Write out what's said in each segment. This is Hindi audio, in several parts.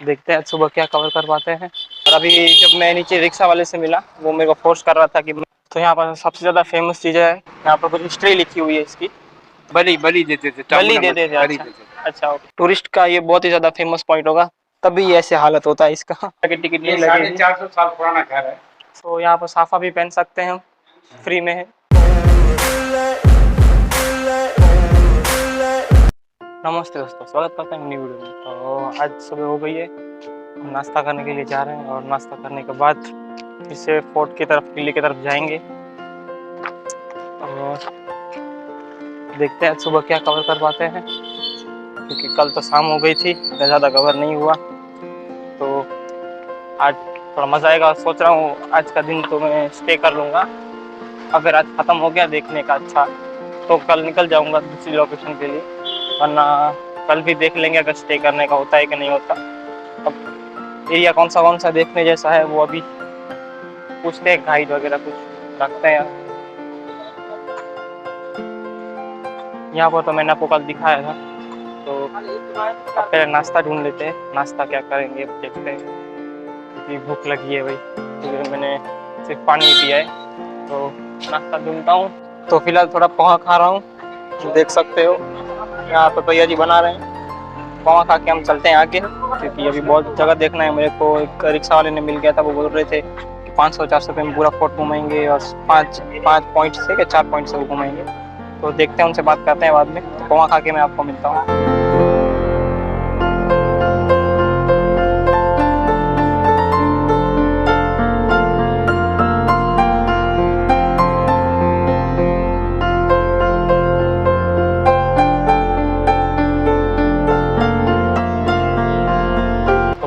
देखते हैं सुबह क्या कवर कर पाते हैं। और अभी जब मैं नीचे रिक्शा वाले से मिला, वो मेरे को फोर्स कर रहा था कि तो यहाँ पर सबसे ज़्यादा फेमस चीज़ है, यहाँ पर कुछ हिस्ट्री लिखी हुई है इसकी। बलि बलि देते थे, बलि देते थे, अच्छा अच्छा। टूरिस्ट का ये बहुत ही ज़्यादा फेमस पॉइंट होगा, तभी ऐसे हालत होता है इसका। टिकट नहीं लगेगी। 450 साल पुराना घर है। तो यहाँ पर साफा भी पहन सकते हैं हम, फ्री में है। नमस्ते दोस्तों, स्वागत करते हैं नई वीडियो में। तो आज सुबह हो गई है, नाश्ता करने के लिए जा रहे हैं और नाश्ता करने के बाद फिर से फोर्ट की तरफ, किले की तरफ जाएंगे और देखते हैं सुबह क्या कवर कर पाते हैं, क्योंकि कल तो शाम हो गई थी, ज़्यादा कवर नहीं हुआ। तो आज थोड़ा मज़ा आएगा। सोच रहा हूँ आज का दिन तो मैं स्टे कर लूँगा। अगर आज ख़त्म हो गया देखने का अच्छा, तो कल निकल जाऊँगा दूसरी लोकेशन के लिए, वरना कल भी देख लेंगे अगर स्टे करने का होता है कि नहीं होता। अब एरिया कौन सा देखने जैसा है वो अभी पूछते हैं, गाइड वगैरह कुछ रखते हैं। यहाँ पर तो मैंने आपको कल दिखाया था। तो अब पहले नाश्ता ढूंढ लेते हैं, नाश्ता क्या करेंगे देखते हैं, क्योंकि भूख लगी है भाई। तो मैंने सिर्फ पानी पिया है, तो नाश्ता ढूंढता हूँ। तो फिलहाल थोड़ा पोहा खा रहा हूँ, देख सकते हो यहाँ पर भैया जी बना रहे हैं। पोहा खा के हम चलते हैं आगे, क्योंकि अभी बहुत जगह देखना है मेरे को। एक रिक्शा वाले ने मिल गया था, वो बोल रहे थे कि 500-400 रुपये में पूरा फोर्ट घुमाएंगे और पाँच पॉइंट से या 4 पॉइंट से वो घुमाएंगे। तो देखते हैं, उनसे बात करते हैं बाद में। तो पोहा खा के मैं आपको मिलता हूँ।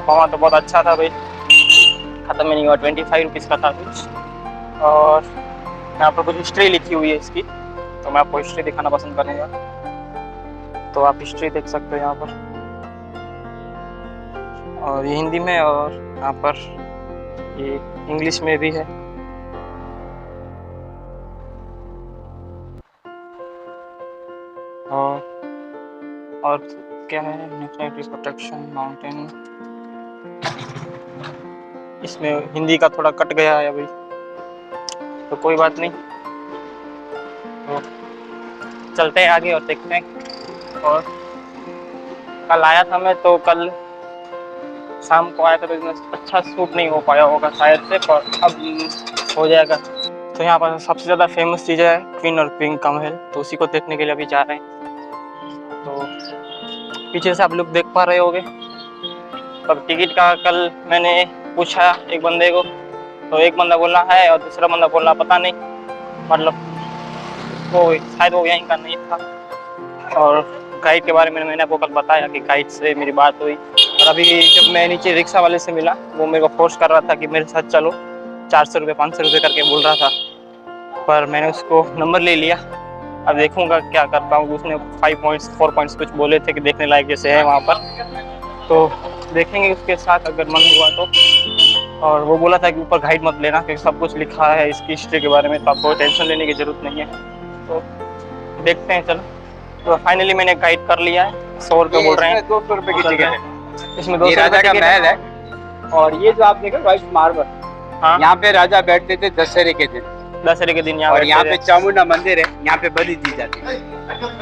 पोहा तो बहुत अच्छा था भाई, ख़त्म ही नहीं हुआ। 25 रुपीज़ का था कुछ। और यहाँ पर कुछ हिस्ट्री लिखी हुई है इसकी, तो मैं आपको हिस्ट्री दिखाना पसंद करूँगा। तो आप हिस्ट्री देख सकते हो यहाँ पर, और ये हिंदी में, और यहाँ पर ये इंग्लिश में भी है। और क्या है, नेचुरल प्रोटेक्शन माउंटेन, इसमें हिंदी का थोड़ा कट गया है अभी, तो कोई बात नहीं। तो चलते हैं आगे और देखते हैं। और कल आया था मैं, तो कल शाम को आया था, तो इसमें अच्छा शूट नहीं हो पाया होगा शायद से, पर अब हो जाएगा। तो यहाँ पर सबसे ज़्यादा फेमस चीज़ है क्वीन और किंग का महल, तो उसी को देखने के लिए अभी जा रहे हैं। तो पीछे से आप लोग देख पा रहे होगे। तब टिकट का कल मैंने पूछा एक बंदे को, तो एक बंदा बोलना है और दूसरा बंदा बोलना पता नहीं, मतलब वो शायद वो यहीं का नहीं था। और गाइड के बारे में मैंने आपको कल बताया कि गाइड से मेरी बात हुई। और अभी जब मैं नीचे रिक्शा वाले से मिला, वो मेरे को फोर्स कर रहा था कि मेरे साथ चलो, 400 रुपये 500 रुपये करके बोल रहा था, पर मैंने उसको नंबर ले लिया। अब देखूंगा क्या करता हूँ। उसने 5 पॉइंट्स 4 पॉइंट्स कुछ बोले थे कि देखने लायक जैसे है वहाँ पर, तो देखेंगे उसके साथ अगर मन हुआ तो। और वो बोला था कि ऊपर गाइड मत लेना, क्योंकि सब कुछ लिखा है इसकी हिस्ट्री के बारे में, तो आपको टेंशन लेने की ज़रूरत नहीं है। तो देखते हैं, चलो। तो फाइनली मैंने गाइड कर लिया है। 100 रुपये बोल रहे हैं, 200 रुपये की टिकट है। इसमें 200 राजा का महल है। और ये जो आप देख रहे हो व्हाइट मार्बल, हाँ, यहाँ पे राजा बैठते थे दशहरे के दिन। दशहरे के दिन यहाँ, और यहाँ पे चामुंडा मंदिर है, यहाँ पे बलि दी जाती है।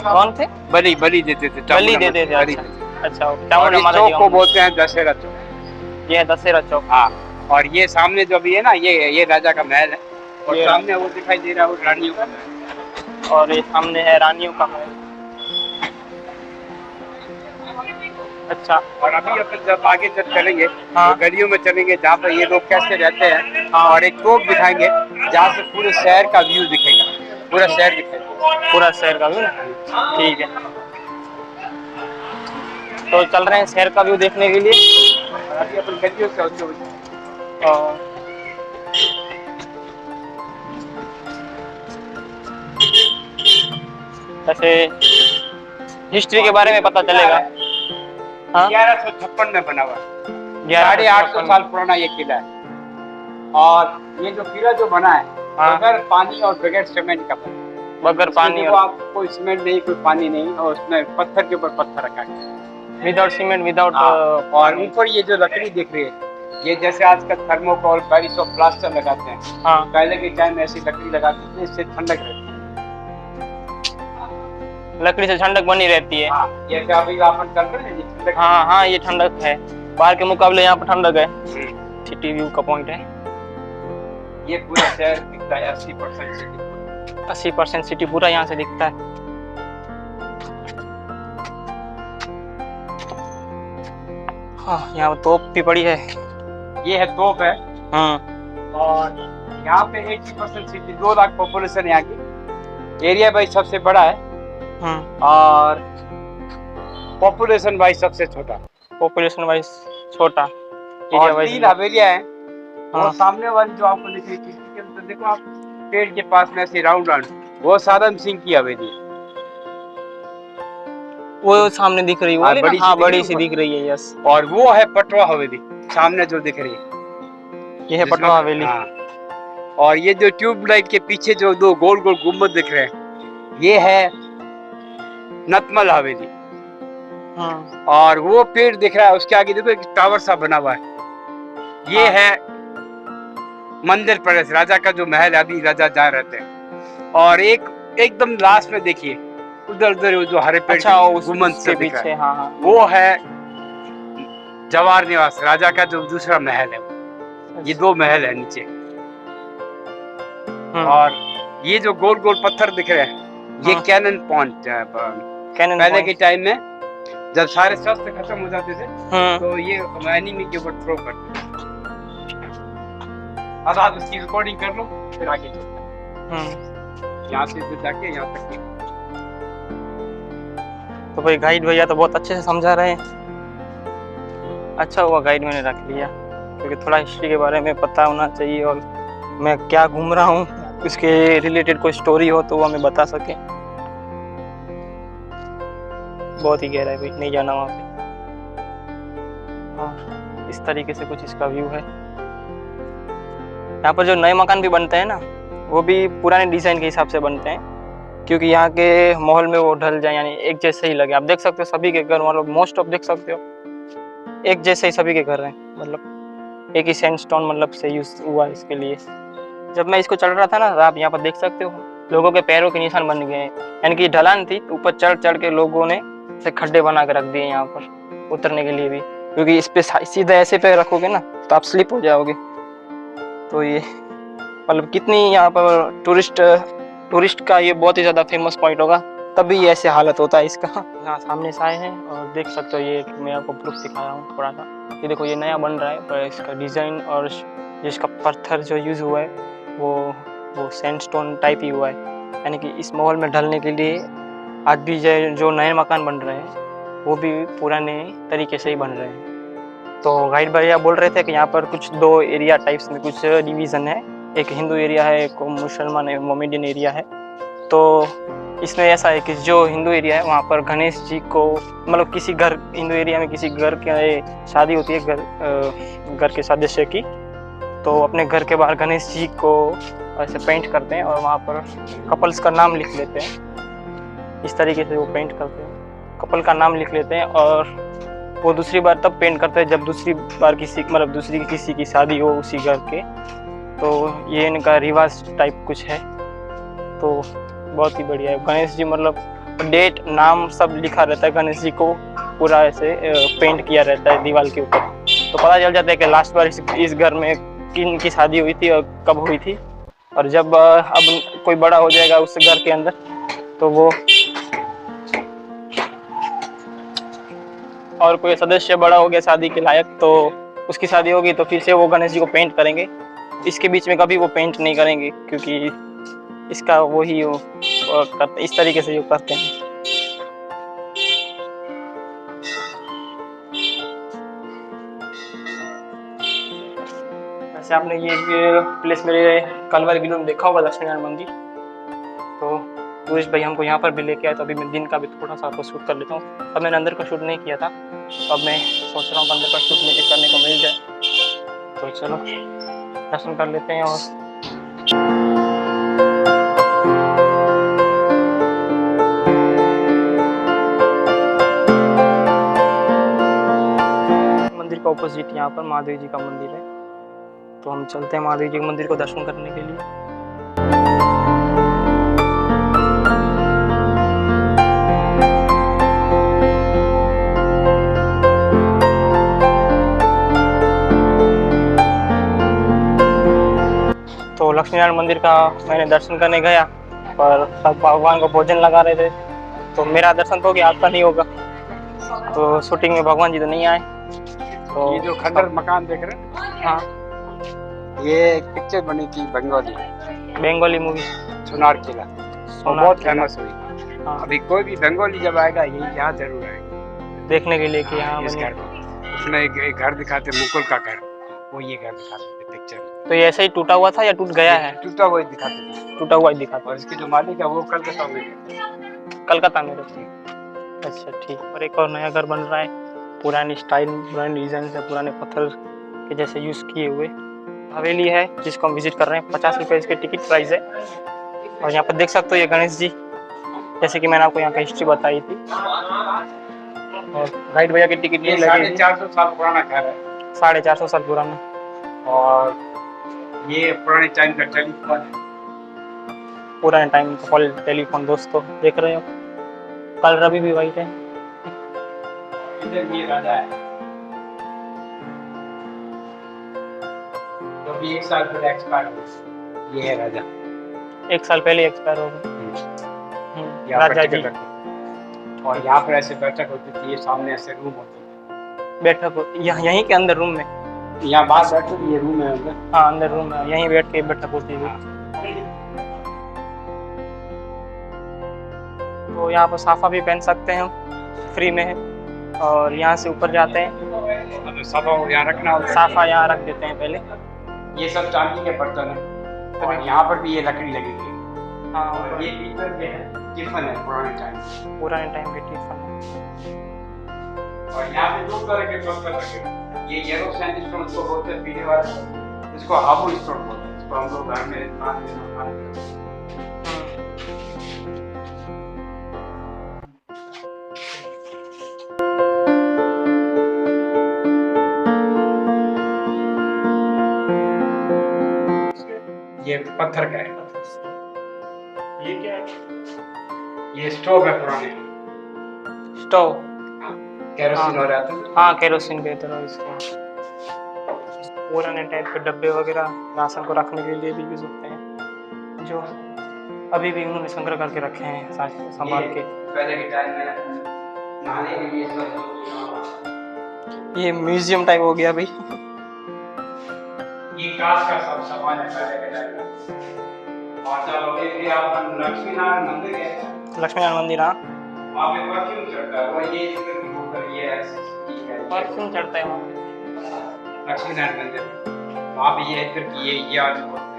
कौन थे? बलि देते थे, बलि देते थे। अच्छा, और इस चौक को बोलते हैं दशहरा चौक। ये है दशहरा चौक। हाँ, और ये सामने जो भी है ना, ये राजा का महल है। और सामने वो दिखाई दे रहा है, वो रानियों का महल। और ये सामने है रानियों का महल। अच्छा, और अभी अपन जब आगे जब चलेंगे, हाँ, तो गलियों में चलेंगे जहाँ पर ये लोग कैसे रहते हैं। हाँ, और एक तोप दिखाएंगे जहाँ से पूरे शहर का व्यू दिखेगा, पूरा शहर दिखेगा, पूरा शहर का व्यू। ठीक है, तो चल रहे हैं शहर का व्यू देखने के लिए। अभी अपन गलियों से होते हुए ऐसे हिस्ट्री के बारे में पता चलेगा। हाँ, 1156 में बना हुआ, 850 साल पुराना ये किला है। और ये जो किला जो बना है, हाँ, बगैर पानी और बगैर सीमेंट का बना, बगैर पानी और कोई सीमेंट नहीं, कोई पानी नहीं, और उसमें पत्थर के ऊपर पत्थर रखा गया। विदाउट सीमेंट, विदाउट और ऊपर ये जो लकड़ी दिख रही है, ये जैसे आजकल थर्मोकोल, बैरिस और प्लास्टर लगाते हैं, हाँ पहले के टाइम में ऐसी लकड़ी लगाते थे, इससे ठंडक रहती है। लकड़ी से ठंडक बनी रहती है। हाँ, ये क्या अभी अपन कर रहे हैं, ये ठंडक। हाँ हाँ, ये ठंडक है, बाहर के मुकाबले यहाँ पर ठंडक है। सिटी व्यू का पॉइंट है। ये पूरा शहर दिखता है 80% सिटी। 80% सिटी पूरा यहाँ से दिखता है। हाँ, यहाँ तोप भी पड़ी है। ये है तोप है। और यहाँ पे 80% सिटी, 2 लाख पॉपुलेशन यहाँ की। एरिया वाइज सबसे बड़ा है और पॉपुलेशन वाइज सबसे छोटा। पॉपुलेशन वाइज छोटा, एरिया और वाइज 3 हवेलियां हैं। हाँ। वो सामने वाली जो आपको दिख रही है किसी के अंदर, देखो आप पेड़ के पास में ऐसे राउंड राउंड, वो साधन सिंह की हवेली है। वो सामने दिख रही है, हाँ, वो बड़ी हाँ सी बड़ी दिख सी रही है दिख रही है, यस। और वो है पटवा हवेली, सामने जो दिख रही है, ये है पटवा हवेली। हाँ। और ये जो ट्यूबलाइट के पीछे जो 2 गोल गोल गुम्बद दिख रहे हैं, ये है नतमल हवेली। और वो पेड़ दिख रहा है, उसके आगे देखो एक टावर सा बना हुआ है, ये है मंदिर पैलेस, राजा का जो महल है, अभी राजा जा रहते हैं। और एक एकदम लास्ट में देखिए, उधर उधर जो हरे पेड़ अच्छा, गुम्बद से उसके पीछे, हाँ हाँ, वो है जवाहर निवास, राजा का जो दूसरा महल है। ये 2 महल है नीचे। और ये जो गोल गोल पत्थर दिख रहे हैं, ये कैनन पॉइंट है। पहले के टाइम में जब सारे शस्त्र खत्म हो जाते थे, तो ये एनिमी के ऊपर थ्रो करते थे। अब आप इसकी रिकॉर्डिंग कर लो, फिर आगे चलते हैं। यहाँ से तो जाके यहाँ तक। तो भाई गाइड भैया तो बहुत अच्छे से समझा रहे हैं। अच्छा हुआ गाइड मैंने रख लिया, क्योंकि थोड़ा हिस्ट्री के बारे में पता होना चाहिए, और मैं क्या घूम रहा हूँ उसके रिलेटेड कोई स्टोरी हो तो वो हमें बता सके। बहुत ही गहरा है भाई, नहीं जाना वहाँ पे। हाँ, इस तरीके से कुछ इसका व्यू है। यहाँ पर जो नए मकान भी बनते हैं ना, वो भी पुराने डिज़ाइन के हिसाब से बनते हैं, क्योंकि यहाँ के माहौल में वो ढल जाए, यानी एक जैसे ही लगे। आप देख सकते हो सभी के घर, मतलब मोस्ट ऑफ देख सकते हो एक जैसे ही सभी के घर हैं, मतलब एक ही सैंडस्टोन मतलब से यूज हुआ है इसके लिए। जब मैं इसको चढ़ रहा था ना, आप यहाँ पर देख सकते हो लोगों के पैरों के निशान बन गए हैं, यानी कि ढलान थी, ऊपर चढ़ चढ़ के लोगों ने से खड्डे बना के रख दिए यहाँ पर उतरने के लिए भी, क्योंकि इस पे सीधा ऐसे पैर रखोगे ना तो आप स्लिप हो जाओगे। तो ये मतलब कितनी यहाँ पर टूरिस्ट का ये बहुत ही ज़्यादा फेमस पॉइंट होगा, तभी ऐसे हालत होता है इसका। यहाँ सामने से आए हैं और देख सकते हो, ये मैं आपको प्रूफ दिखा रहा हूँ थोड़ा सा। ये देखो, ये नया बन रहा है, पर इसका डिज़ाइन और जिसका पत्थर जो यूज़ हुआ है वो सैंडस्टोन टाइप ही हुआ है, यानी कि इस माहौल में ढलने के लिए आज भी जो नए मकान बन रहे हैं वो भी पुराने तरीके से ही बन रहे हैं। तो गाइड भैया बोल रहे थे कि यहाँ पर कुछ 2 एरिया टाइप्स में कुछ डिवीज़न है, एक हिंदू एरिया है, एक मुसलमान है, मोमेडियन एरिया है। तो इसमें ऐसा है कि जो हिंदू एरिया है वहाँ पर गणेश जी को, मतलब किसी घर, हिंदू एरिया में किसी घर के शादी होती है घर के सदस्य की, तो अपने घर के बाहर गणेश जी को ऐसे पेंट करते हैं और वहाँ पर कपल्स का नाम लिख लेते हैं। इस तरीके से वो पेंट करते हैं, कपल का नाम लिख लेते हैं, और वो दूसरी बार तब पेंट करते हैं जब दूसरी बार किसी किसी की शादी हो उसी घर के। तो ये इनका रिवाज टाइप कुछ है, तो बहुत ही बढ़िया है। गणेश जी मतलब डेट, नाम सब लिखा रहता है, गणेश जी को पूरा ऐसे पेंट किया रहता है दीवार के ऊपर, तो पता चल जाता है कि लास्ट बार इस घर में किन की शादी हुई थी और कब हुई थी। और जब अब कोई बड़ा हो जाएगा उस घर के अंदर, तो वो और कोई सदस्य बड़ा हो गया शादी के लायक, तो उसकी शादी होगी तो फिर से वो गणेश जी को पेंट करेंगे। इसके बीच में कभी वो पेंट नहीं करेंगे, क्योंकि इसका वही वो करते, इस तरीके से जो करते हैं। वैसे आपने ये प्लेस मेरे कलवर विलो में देखा होगा, लक्ष्मी नारायण मंदिर। तो टूरिस्ट भाई हमको यहाँ पर भी लेके आए, तो अभी मैं दिन का भी थोड़ा सा आपको शूट कर लेता हूँ। अब मैंने अंदर का शूट नहीं किया था, तो अब मैं सोच रहा हूँ अंदर का शूट मुझे करने को मिल जाए। तो चलो दर्शन कर लेते हैं। और के ऑपोजिट यहाँ पर महादेव जी का मंदिर है, तो हम चलते हैं महादेव जी के मंदिर को दर्शन करने के लिए। तो लक्ष्मी नारायण मंदिर का मैंने दर्शन करने गया, पर सब भगवान को भोजन लगा रहे थे, तो मेरा दर्शन तो हो गया, आपका नहीं होगा। तो शूटिंग में भगवान जी तो नहीं आए। तो ये जो खंडर मकान देख रहे हैं, हाँ, ये एक पिक्चर बनी थी बंगाली मूवी सोनार किला, और बहुत फेमस हुई। हाँ, अभी कोई भी बंगाली जब आएगा यही यहाँ जरूर आएगा देखने के लिए कि यहाँ इस बनी। घर में। उसमें एक घर दिखाते, मुकुल का घर, वो ये घर दिखाते थे पिक्चर। तो ये ऐसे ही टूटा हुआ था या टूट गया है? टूटा हुआ ही दिखाते थे, टूटा हुआ ही दिखाता और इसके जो मालिक है वो कलकत्ता में है। कलकत्ता में रहते हैं। अच्छा ठीक। और एक और नया घर बन रहा है, पुरानी स्टाइल, पुरानी डिजाइन से, पुराने पत्थर के जैसे यूज किए हुए हवेली है, जिसको हम विजिट कर रहे हैं। 50 रुपये इसके टिकट प्राइस है। और यहाँ पर देख सकते हो ये गणेश जी, जैसे कि मैंने आपको यहाँ का हिस्ट्री बताई थी। और गाइड भैया की टिकट ये नहीं लगी। 450 साल पुराना घर है, 450 साल पुराना। और ये पुराने टाइम का टेलीफोन है। पुराने टाइम का कॉल टेलीफोन दोस्तों देख रहे हो, कल रवि भी वाइट है। इधर ये राजा है, तो भी 1 साल पहले एक्सपायर हो गया। ये है राजा, 1 साल पहले एक्सपायर हो गए यहाँ पर राजा जी। टिकट रखो। और यहाँ पर ऐसे बैठक होती थी, ये सामने ऐसे रूम होते थे। बैठक यहीं के अंदर रूम में, यहाँ बाहर बैठो, ये रूम है अंदर। हाँ अंदर रूम है, यहीं बैठ के बैठक होती है। तो यहाँ पर साफा भी पहन सकते हैं हम, फ्री में है। और यहाँ से ऊपर जाते हैं, अब साफा यहाँ रखना होता है। साफा यहाँ रख देते हैं पहले। ये सब चांदी के बर्तन है, और यहाँ पर भी ये लकड़ी लगी हुई है। हाँ, और ये पीतल के है, टिफन है पुराने टाइम के टिफिन। और यहाँ पे 2 तरह के पत्थर रखे हुए। ये येलो सैंडस्टोन को बोलते हैं, पीले वाले, इसको हाबू स्टोन बोलते हैं। इसको हम लोग घर में ये पत्थर का है। ये क्या है? ये स्टोव है पुराने, स्टोव। केरोसिन हो रहा था। हाँ, केरोसिन की तरह इसको पुराने टाइप के डब्बे वगैरह राशन को रखने के लिए भी यूज होते हैं, जो अभी भी उन्होंने संग्रह करके रखे हैं संभाल के। पहले के टाइम में नहाने के लिए ये म्यूजियम टाइप हो गया भाई। ये कांच का सब सामान है पहले के टाइम में। और चलो ये आप लक्ष्मी नारायण मंदिर गए हैं? लक्ष्मी नारायण मंदिर, हाँ। वहाँ पे परफ्यूम चढ़ता है, वो ये इसमें होकर ये है परफ्यूम चढ़ता है वहाँ पे। लक्ष्मी नारायण मंदिर, वहाँ पे ये इधर की ये आज बोलते हैं।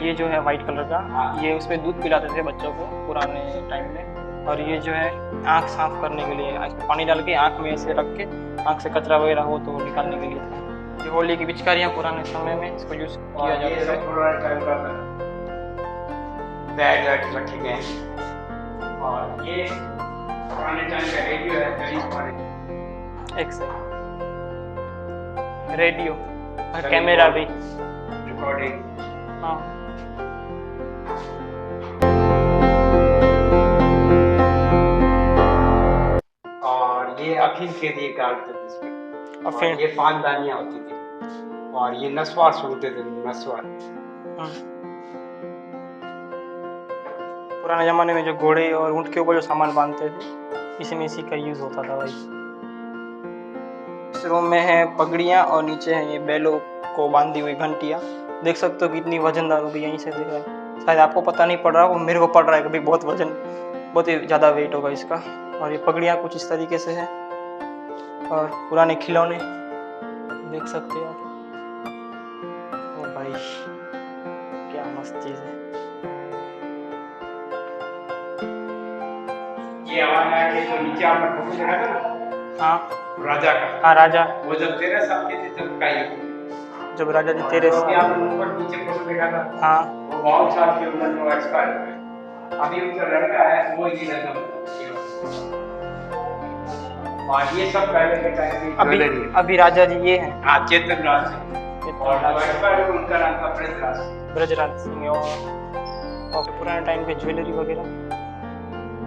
ये जो है व्हाइट कलर का, ये उसमें दूध पिलाते थे बच्चों को पुराने टाइम में। और ये जो है आँख साफ करने के लिए, पानी डाल के आँख में ऐसे रख के आँख से कचरा वगैरह हो तो निकालने के लिए था। ये होली की पिचकारियाँ पुराने समय में इसको यूज किया जाता है। पुराने टाइम का बैग रखे गए हैं। और ये पुराने टाइम का रेडियो है, टेलीफोन। एक से रेडियो, कैमरा भी, रिकॉर्डिंग। हाँ। और ये अफीम के लिए काटते थे इसमें। और अफीम, ये पानदानियाँ होती थी। और ये नस्वार सुनते थे, नस्वार। पुराने जमाने में जो घोड़े और ऊंट के ऊपर जो सामान बांधते थे, इसमें इसी का यूज होता था भाई। इस रूम में है पगड़ियाँ और नीचे है ये बैलों को बांधी हुई घंटियाँ। देख सकते हो कितनी वजनदार होगी, यहीं से दिख रहा है। शायद आपको पता नहीं पड़ रहा, वो मेरे को पड़ रहा है कभी। बहुत वजन, बहुत ही ज़्यादा वेट होगा इसका। और ये पगड़ियाँ कुछ इस तरीके से है। और पुराने खिलौने देख सकते हो आप। ओ भाई क्या मस्त चीज़ है। ये हमारे यहाँ के जो नीचे आपने फोटो देखा था ना, हाँ राजा का, हाँ राजा, वो जब 13 साल के थे तब का ये जब राजा जी तेरे ऊपर नीचे फोटो देखा था, हाँ वो बहुत साल की उम्र में वो एक्सपायर हो गए। अभी उनका लड़का है, वो ये लड़का और ये सब पहले के टाइम की अभी ज्वेलरी है। अभी राजा जी ये हैं हाँ, चेतन राज सिंह, और जो एक्सपायर हुए उनका नाम था ब्रजराज सिंह। ब्रजराज सिंह। और पुराने टाइम के ज्वेलरी वगैरह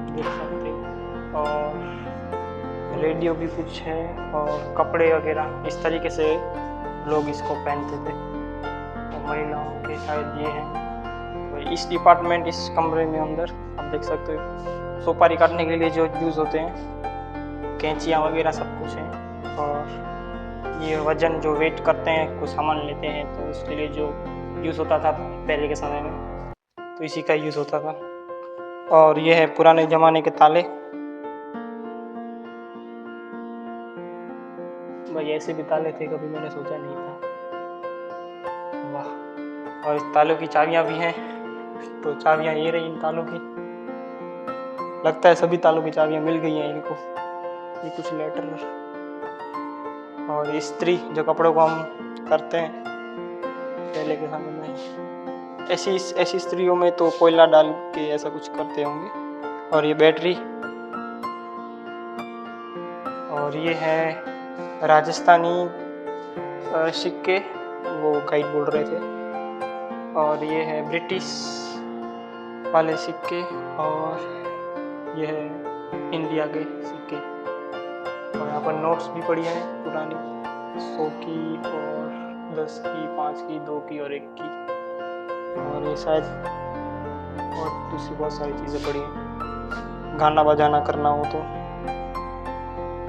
देख सकते हैं, और रेडियो भी कुछ है, और कपड़े वगैरह इस तरीके से लोग इसको पहनते थे। और महिलाओं के शायद ये हैं, तो इस डिपार्टमेंट, इस कमरे में अंदर आप देख सकते हो सुपारी काटने के लिए जो यूज़ होते हैं, कैंचियाँ वगैरह सब कुछ है। और ये वजन जो वेट करते हैं, कुछ सामान लेते हैं, तो उसके लिए जो यूज़ होता था पहले के समय में, तो इसी का यूज़ होता था। और ये है पुराने ज़माने के ताले। भाई ऐसे भी ताले थे, कभी मैंने सोचा नहीं था। वाह। और इस तालों की चाबियाँ भी हैं, तो चाबियाँ ये रही इन तालों की। लगता है सभी तालों की चाबियाँ मिल गई हैं इनको। ये कुछ लेटर और इस्त्री जो कपड़ों को हम करते हैं पहले के समय में, ऐसी इस्त्रियों में तो कोयला डाल के ऐसा कुछ करते होंगे। और ये बैटरी, और ये है राजस्थानी सिक्के, वो गाइड बोल रहे थे। और ये है ब्रिटिश वाले सिक्के, और ये है इंडिया के सिक्के। और यहाँ पर नोट्स भी पड़ी हैं पुरानी, 100 की और 10 की, 5 की, 2 की और 1 की। और ये शायद और दूसरी बहुत सारी चीज़ें पड़ी हैं, गाना बजाना करना हो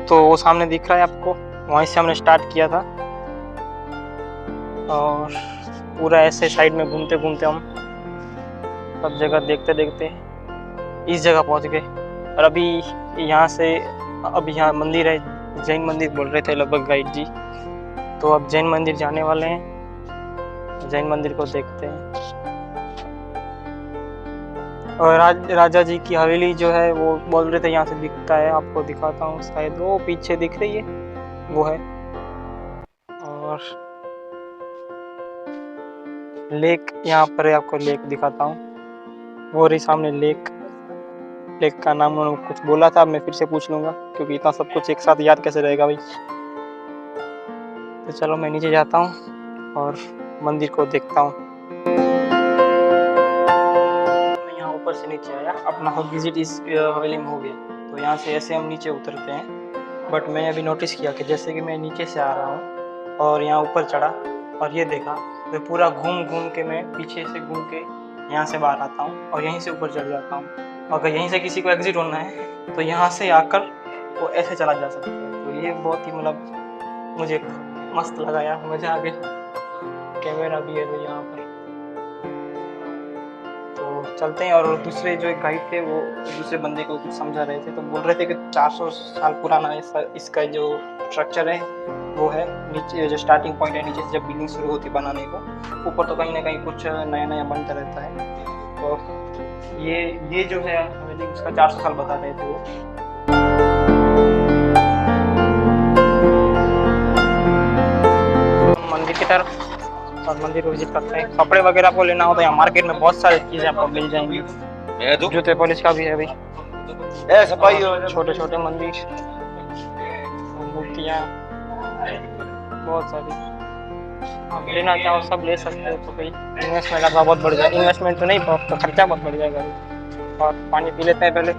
तो वो सामने दिख रहा है आपको, वहीं से हमने स्टार्ट किया था। और पूरा ऐसे साइड में घूमते घूमते हम सब जगह देखते देखते इस जगह पहुंच गए। और अभी यहाँ मंदिर है, जैन मंदिर बोल रहे थे लगभग गाइड जी, तो अब जैन मंदिर जाने वाले हैं, जैन मंदिर को देखते हैं। और राजा जी की हवेली जो है वो बोल रहे थे यहाँ से दिखता है, आपको दिखाता हूँ, शायद वो पीछे दिख रही है, वो है। और लेक, यहाँ पर आपको लेक दिखाता हूँ, वो रही सामने लेक का नाम उन्होंने कुछ बोला था, मैं फिर से पूछ लूँगा क्योंकि इतना सब कुछ एक साथ याद कैसे रहेगा भाई। तो चलो मैं नीचे जाता हूँ और मंदिर को देखता हूँ। मैं यहाँ ऊपर से नीचे आया, अपना विजिट इस हवेली में हो गया, तो यहाँ से ऐसे हम नीचे उतरते हैं। बट मैंने अभी नोटिस किया कि जैसे कि मैं नीचे से आ रहा हूँ और यहाँ ऊपर चढ़ा और ये देखा, तो पूरा घूम घूम के मैं पीछे से घूम के यहाँ से बाहर आता हूँ और यहीं से ऊपर चढ़ जाता हूँ। अगर यहीं से किसी को एग्जिट होना है तो यहाँ से आकर वो ऐसे चला जा सकता है। तो ये बहुत ही मतलब मुझे मस्त लगा यार, मज़ा आ गया। कैमरा भी है भाई यहाँ पर, तो चलते हैं। और दूसरे जो एक गाइड थे वो दूसरे बंदे को कुछ समझा रहे थे, तो बोल रहे थे कि 400 साल पुराना इसका जो स्ट्रक्चर है वो है। नीचे जो स्टार्टिंग पॉइंट है, नीचे से जब बिल्डिंग शुरू होती बनाने को, ऊपर तो कहीं ना कहीं कुछ नया नया बनता रहता है। तो ये जो है हवेली, उसका 400 साल बता रहे थे वो। मंदिर की तरफ, और मंदिर को विजिट करते हैं। कपड़े वगैरह को लेना हो तो यहाँ मार्केट में बहुत सारी चीज़ें आपको मिल जाएंगी। जूते पॉलिश का भी है भाई, छोटे छोटे मंदिर, मूर्तियाँ, बहुत सारी आप लेना चाहो सब ले सकते हो। तो भाई इन्वेस्टमेंट आपका बहुत बढ़ जाएगा, इन्वेस्टमेंट तो नहीं, तो खर्चा बहुत बढ़ जाएगा। और पानी पी लेते हैं पहले।